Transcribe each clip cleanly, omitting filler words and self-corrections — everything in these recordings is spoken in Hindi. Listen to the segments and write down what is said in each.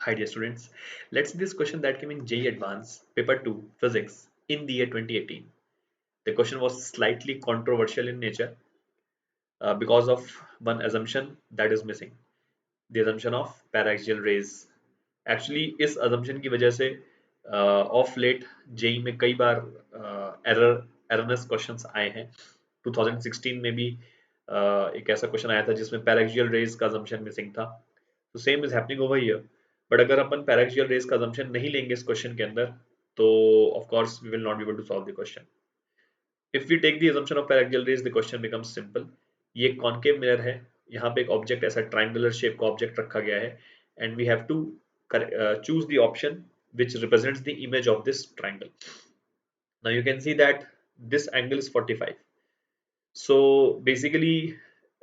Hi dear students, let's see this question that came in JEE Advanced Paper 2 Physics in the year 2018. The question was slightly controversial in nature because of one assumption that is missing, the assumption of paraxial rays. Actually इस assumption की वजह से ऑफ लेट जेई में कई बार एररनेस क्वेश्चंस आए हैं। 2016 में भी एक ऐसा क्वेश्चन आया था जिसमें paraxial rays का assumption मिसिंग था। तो same is happening over here, but अगर अपन पैराक्सियल रेस का assumption नहीं लेंगे इस क्वेश्चन के अंदर तो of course we will not be able to solve the question. If we take the assumption of paraxial rays the question becomes simple. ये कॉनकेव मिरर है, यहाँ पे एक ऑब्जेक्ट ऐसा ट्रायंगुलर शेप का ऑब्जेक्ट रखा गया है and we have to choose the option which represents the image of this triangle. Now you can see that this angle is 45. So basically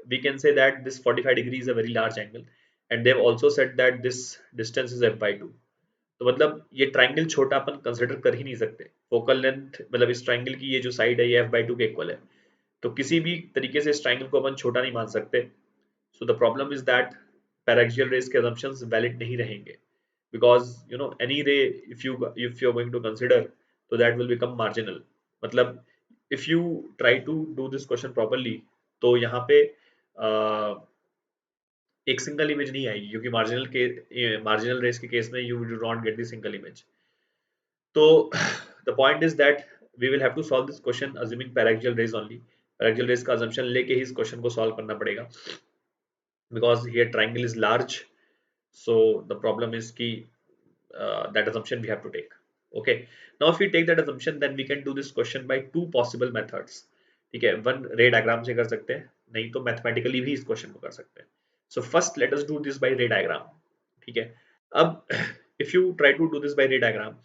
we can say that this 45 degree is a very large angle and they've also said that this distance is f by 2. तो मतलब ये ट्राइंगल छोटा अपन कंसिडर कर ही नहीं सकते। फोकल लेंथ मतलब इस ट्राइंगल की ये जो साइड है ये f by 2 के इक्वल है, तो किसी भी तरीके से इस ट्राइंगल को अपन छोटा नहीं मान सकते। So the problem is that paraxial rays के assumptions वैलिड नहीं रहेंगे because you know any ray if you are going to consider so that will become marginal। मतलब if you try to do this question properly तो यहाँ पे एक सिंगल इमेज नहीं आएगी क्योंकि मार्जिनल रेस के केस में you do not get the single image. तो the point is that we will have to solve this question assuming paraxial rays only. Paraxial rays का assumption लेके ही इस क्वेश्चन को सॉल्व करना पड़ेगा because here triangle is large, so the problem is ki that assumption we have to take। Okay, now if we take that assumption then we can do this question by two possible methods। ठीक है, वन रे डायग्राम से कर सकते हैं, नहीं तो मैथमेटिकली भी इस क्वेश्चन को कर सकते हैं। So first let us do this by ray diagram. ठीक है, अब if you try to do this by ray diagram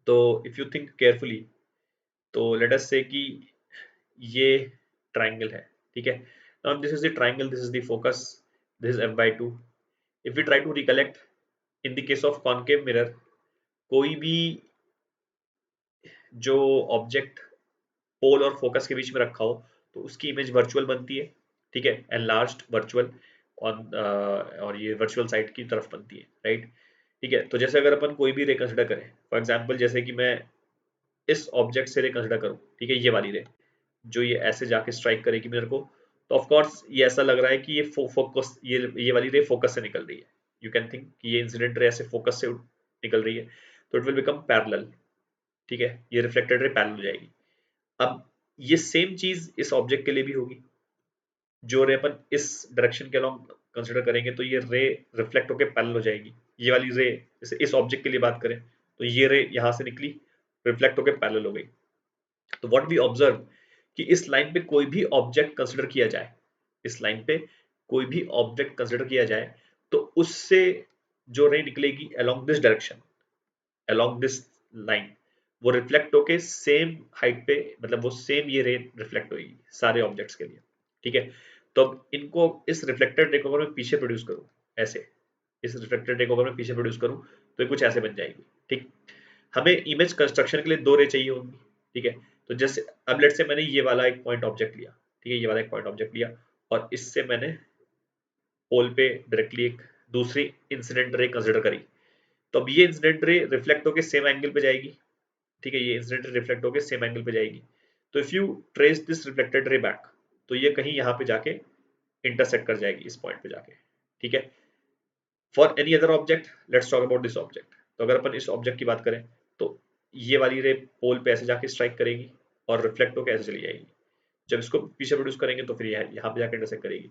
तो इफ यू थिंक केयरफुली तो लेट अस से कि ये ट्राइंगल है। ठीक है, now this is the triangle, this is the focus, this is f by 2। If we try to recollect in the case of concave mirror कोई भी जो ऑब्जेक्ट पोल और फोकस के बीच में रखा हो तो उसकी इमेज वर्चुअल बनती है। ठीक है, एनलार्ज्ड वर्चुअल ऑन और ये वर्चुअल साइड की तरफ बनती है, राइट। ठीक है, तो जैसे अगर अपन कोई भी रे कंसिडर करें, फॉर एग्जांपल जैसे कि मैं इस ऑब्जेक्ट से रे कंसिडर करूं, ठीक है, ये वाली रे जो ये ऐसे जाके स्ट्राइक करेगी मेरे को, तो ऑफ कोर्स ये ऐसा लग रहा है कि ये फोकस ये वाली रे फोकस से निकल रही है। यू कैन थिंक कि ये इंसिडेंट रे ऐसे फोकस से निकल रही है तो इट विल बिकम पैरेलल। ठीक है, ये रिफ्लेक्टेड रे पैरेलल हो जाएगी। अब ये सेम चीज इस ऑब्जेक्ट के लिए भी होगी। जो रे अपन इस डायरेक्शन के अलोंग कंसिडर करेंगे तो ये रे रिफ्लेक्ट होकर पैरेलल हो जाएगी। ये वाली रे जैसे इस ऑब्जेक्ट के लिए बात करें तो ये रे यहां से निकली, रिफ्लेक्ट होकर पैरेलल हो गई। तो व्हाट वी ऑब्जर्व कि इस लाइन पे कोई भी ऑब्जेक्ट कंसिडर किया जाए, इस लाइन पे कोई भी ऑब्जेक्ट कंसिडर किया जाए तो उससे जो रे निकलेगी along this direction, along this line, वो रिफ्लेक्ट होके सेम हाइट पे, मतलब वो सेम ये रे रिफ्लेक्ट होगी सारे ऑब्जेक्ट्स के लिए। ठीक है, तो अब इनको इस रिफ्लेक्टेड रे को अगर मैं पीछे प्रोड्यूस करूं ऐसे, इस रिफ्लेक्टेड रे को अगर मैं पीछे प्रोड्यूस करूं तो ये कुछ ऐसे बन जाएगी। ठीक, हमें इमेज कंस्ट्रक्शन के लिए दो रे चाहिए होंगी। ठीक है, तो जैसे अब लेट से मैंने ये वाला एक पॉइंट ऑब्जेक्ट लिया, ठीक है, ये वाला एक पॉइंट ऑब्जेक्ट लिया और इससे मैंने पोल पे डायरेक्टली एक दूसरी इंसिडेंट रे कंसिडर करी, तो अब ये इंसिडेंट रे रिफ्लेक्ट होकर सेम एंगल पे जाएगी। ठीक है, ये इंसिडेंट रे रिफ्लेक्ट होकर सेम एंगल पे जाएगी। तो if you trace this reflected ray back तो ये कहीं यहाँ पे जाके इंटरसेक्ट कर जाएगी इस पॉइंट पे जाके। ठीक है, for any other object let's talk about this object. तो अगर अपन इस ऑब्जेक्ट की बात करें तो ये वाली रे पोल पे ऐसे जाके स्ट्राइक करेगी और रिफ्लेक्ट होकर ऐसे चली जाएगी। जब इसको पीछे प्रोड्यूस करेंगे तो फिर यहाँ पे जाकर इंटरसेक्ट करेगी।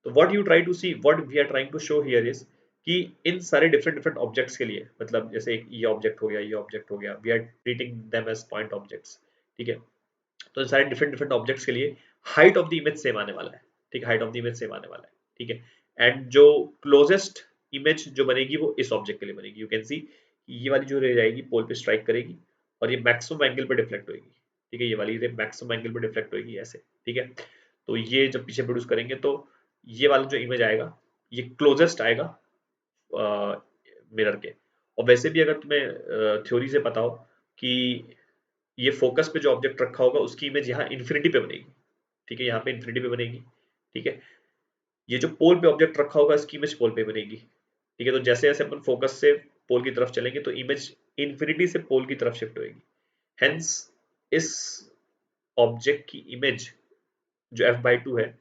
तो what you try to see, what we are trying to show here is कि इन सारे डिफरेंट डिफरेंट ऑब्जेक्ट्स के लिए, मतलब जैसे एक ये ऑब्जेक्ट हो गया, ये ऑब्जेक्ट हो गया, we are treating them as point objects. ठीक है, तो इन सारे डिफरेंट डिफरेंट ऑब्जेक्ट्स के लिए height of the image same आने वाला है। ठीक है, height of the image same आने वाला है। ठीक है, एंड जो क्लोजेस्ट इमेज जो बनेगी वो इस ऑब्जेक्ट के लिए बनेगी। यू कैन सी ये वाली जो रह जाएगी पोल पे स्ट्राइक करेगी और ये मैक्सिमम एंगल पे डिफ्लेक्ट होगी। ठीक है, ये वाली रे मैक्सिमम एंगल पे डिफ्लेक्ट होगी ऐसे। ठीक है, तो ये जब पीछे प्रोड्यूस करेंगे तो ये वाला जो इमेज आएगा ये क्लोजेस्ट आएगा मिरर के। और वैसे भी अगर तुम्हें थ्योरी से पता हो कि ये फोकस पे जो ऑब्जेक्ट रखा होगा उसकी इमेज यहाँ इन्फिनिटी पे बनेगी। ठीक है, यहाँ पे इन्फिनिटी पे बनेगी। ठीक है, ये जो पोल पे ऑब्जेक्ट रखा होगा इसकी इमेज पोल पे बनेगी। ठीक है। तो जैसे जैसे अपन फोकस से पोल की तरफ चलेंगे तो इमेज इन्फिनिटी से पोल की तरफ शिफ्ट होगी। हेंस इस ऑब्जेक्ट की इमेज जो f/2 है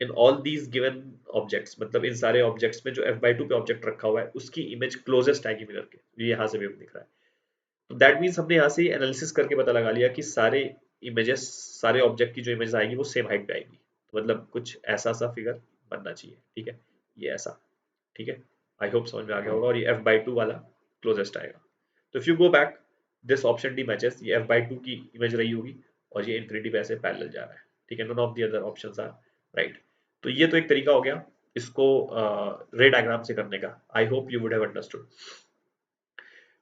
in all these given objects, मतलब इन सारे ऑब्जेक्ट्स में जो f/2 पे ऑब्जेक्ट रखा हुआ है उसकी इमेज क्लोजेस्ट आएगी मिरर के, ये यहाँ से भी दिख रहा है। तो दैट मीन्स हमने यहाँ से एनालिसिस करके पता लगा लिया कि सारे इमेजेस, सारे ऑब्जेक्ट की जो इमेज आएगी वो सेम हाइट पे आएगी। तो मतलब कुछ ऐसा सा फिगर बनना चाहिए, ठीक है, ये ऐसा, ठीक है। आई होप समझ में आ गया होगा, और ये f/2 वाला क्लोजेस्ट आएगा। तो if you go back, this option D matches, ये f/2 की इमेज रही होगी और ये इन्फिनिटी पे ऐसे पैरेलल जा रहा है, ठीक है। None of the other options are right. तो ये तो एक तरीका हो गया इसको रे डायग्राम से करने का। आई hope you would have understood,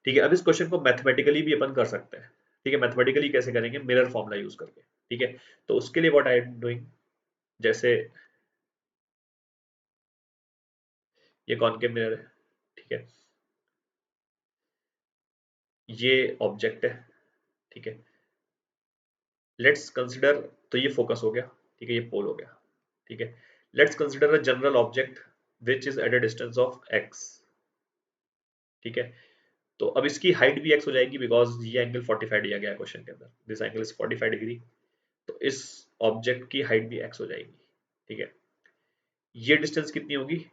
ठीक है। अब इस क्वेश्चन को मैथमेटिकली भी अपन कर सकते हैं, ठीक है। मैथमेटिकली कैसे करेंगे, मिरर फॉर्मूला यूज करके, ठीक है। तो उसके लिए व्हाट आई एम डूइंग, जैसे ये कॉनकेव मिरर है, ठीक है, ये ऑब्जेक्ट है, ठीक है। लेट्स कंसिडर, तो ये फोकस हो गया, ठीक है, ये पोल हो गया, ठीक है। Let's consider a general object which is at a distance of x, ठीक है। तो अब इसकी हाइट भी x हो जाएगी बिकॉज ये एंगल 45 दिया गया है क्वेश्चन के अंदर, दिस एंगल इज 45 डिग्री। तो इस ऑब्जेक्ट की हाइट भी x हो जाएगी, ठीक है। ये डिस्टेंस कितनी होगी,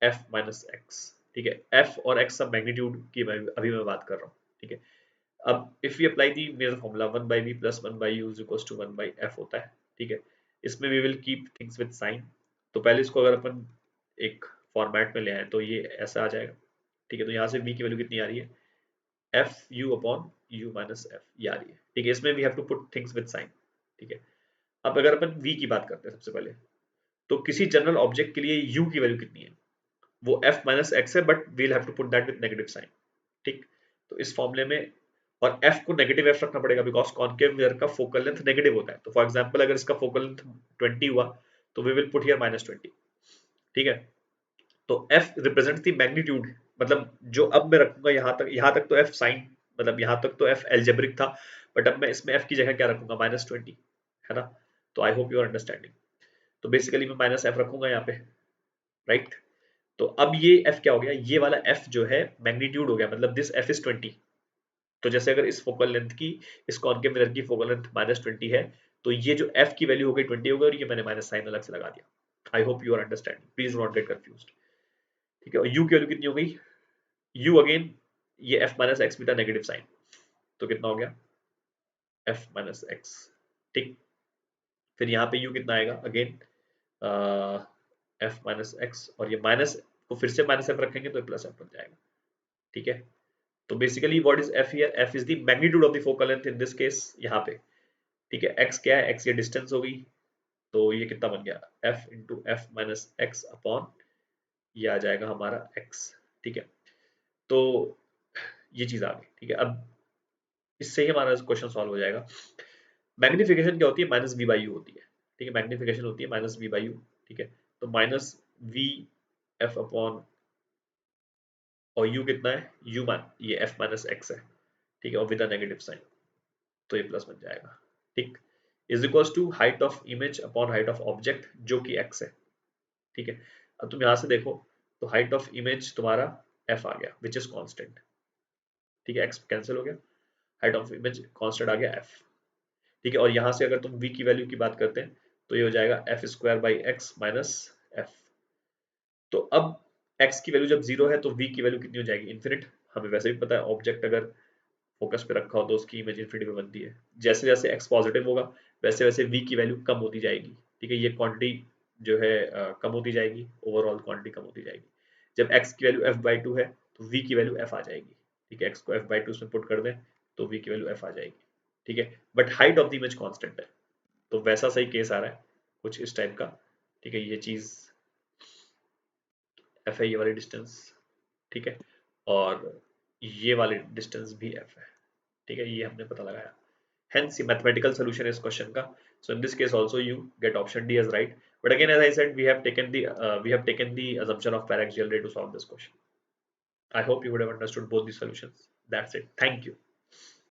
f माइनस एक्स, ठीक है। f और x सब मैग्नीट्यूड की अभी मैं बात कर रहा हूँ, ठीक है। अब if we apply the mirror formula 1/v plus 1/u is equals to 1/f होता है, ठीक है। इसमें we will keep things with sign. तो पहले इसको अगर अपन एक फॉर्मेट में ले आए तो ये ऐसा आ जाएगा, ठीक है। तो यहाँ से v की वैल्यू कितनी आ रही है, f u upon u minus f, ये आ रही है, ठीक है। इसमें we have to put things with sign, ठीक है। अब अगर अपन v की बात करते हैं सबसे पहले, तो किसी जनरल ऑब्जेक्ट के लिए u की वैल्यू कितनी है, वो f माइनस एक्स है, but we'll have to put that with negative sign, ठीक। तो इस फॉर्मूले में, और f को नेगेटिव f रखना पड़ेगा बिकॉज कॉनकेव मिरर का फोकल लेंथ नेगेटिव होता है। तो फॉर एग्जांपल अगर इसका फोकल लेंथ 20 हुआ तो वी विल पुट हियर -20, ठीक है। तो f रिप्रेजेंट्स द मैग्नीट्यूड, मतलब जो अब मैं रखूंगा यहाँ तक तो f साइन, मतलब यहाँ तक तो f एल्जेब्रिक था, बट अब मैं इसमें f की जगह क्या रखूंगा, -20, है ना। तो I hope you are understanding. तो बेसिकली मैं -f रखूंगा यहाँ पे, राइट। तो अब ये f क्या हो गया, ये वाला f जो है मैग्नीट्यूड हो गया, मतलब दिस f इज 20। तो जैसे अगर इस फोकल लेंथ की, इस कॉनकेव मिरर की फोकल लेंथ -20 है, तो ये जो f की वैल्यू हो गई 20 हो गई, और ये मैंने माइनस साइन अलग से लगा दिया। I hope you are understanding, please not get confused, ठीक है। और u की वैल्यू कितनी हो गई, u अगेन, ये f माइनस एक्स भी था नेगेटिव साइन, तो कितना हो गया f माइनस एक्स, ठीक। फिर यहाँ पे u कितना आएगा, अगेन f माइनस एक्स, और ये माइनस को फिर से माइनस f रखेंगे तो प्लस f बन जाएगा, ठीक है। तो basically what is f here, f is the magnitude of the focal length in this case यहाँ पे, ठीक है। x क्या है, x ये डिस्टेंस हो गई, तो ये कितना बन गया, f into F minus x upon, ये आ जाएगा हमारा x, ठीक है। तो ये चीज आ गई, ठीक है। अब इससे ही हमारा क्वेश्चन सॉल्व हो जाएगा। मैग्निफिकेशन क्या होती है, माइनस वी बाई यू होती है, ठीक है। मैग्निफिकेशन होती है माइनस वी बाई यू, ठीक है। तो माइनस वी एफ अपॉन, और u कितना है, u मान ये f माइनस एक्स है, ठीक है, और विद नेगेटिव साइन, तो ये प्लस बन जाएगा, ठीक। Is equals to height of image upon height of object जो कि x है, ठीक है। अब तुम यहां से देखो, तो हाइट ऑफ इमेज तुम्हारा f आ गया विच इज कांस्टेंट, ठीक है, x कैंसिल हो गया, हाइट ऑफ इमेज कांस्टेंट आ गया f, ठीक है। और यहाँ से अगर तुम v की वैल्यू की बात करते हैं तो ये हो जाएगा F square by x minus F. तो अब x की वैल्यू जब जीरो है तो v की वैल्यू कितनी हो जाएगी, इन्फिनिट। हमें वैसे भी पता है ऑब्जेक्ट अगर फोकस पे रखा हो तो उसकी इमेज इन्फिनिटी पे बनती है। जैसे जैसे x पॉजिटिव होगा वैसे वैसे v की वैल्यू कम होती जाएगी, ठीक है। ये क्वांटिटी जो है कम होती जाएगी, ओवरऑल क्वांटिटी कम होती जाएगी। जब x की वैल्यू f/2 है तो v की वैल्यू f आ जाएगी, ठीक है। x को f/2 उसमें पुट कर दें तो v की वैल्यू f आ जाएगी, ठीक है। But height of the image constant है, तो वैसा सही केस आ रहा है कुछ इस टाइप का, ठीक है। ये चीज f है, ये वाली डिस्टेंस, ठीक है, और ये वाली डिस्टेंस भी f है, ठीक है। ये हमने पता लगाया, hence the mathematical solution is question ka. So in this case also you get option D as right, but again as I said we have taken the assumption of paraxial ray to solve this question. I hope you would have understood both the solutions. That's it, thank you.